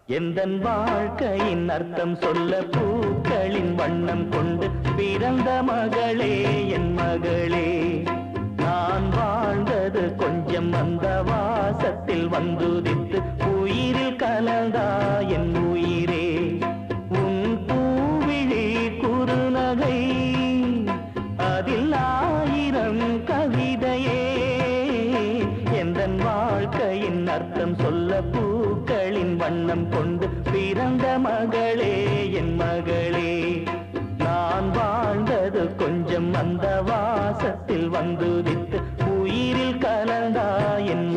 எந்தன் வாழ்க்கையின் அர்த்தம் சொல்ல பூக்களின் வண்ணம் கொண்டு பிறந்த மகளே என் மகளே. நான் வாழ்ந்தது கொஞ்சம் அந்த வாசத்தில் வந்துதித்து உயிரில் கலந்தா என் உயிரே. உன் பூவிழி குறுநகை அதில் ஆயிரம் கவிதையே. எந்தன் வாழ்க்கையின் அர்த்தம் சொல்ல பூக்களின் வண்ணம் கொண்டு பிறந்த மகளே என் மகளே. நான் வாழ்ந்தது கொஞ்சம் அந்த வாசத்தில் வந்துதித்து உயிரில் கலந்தா என்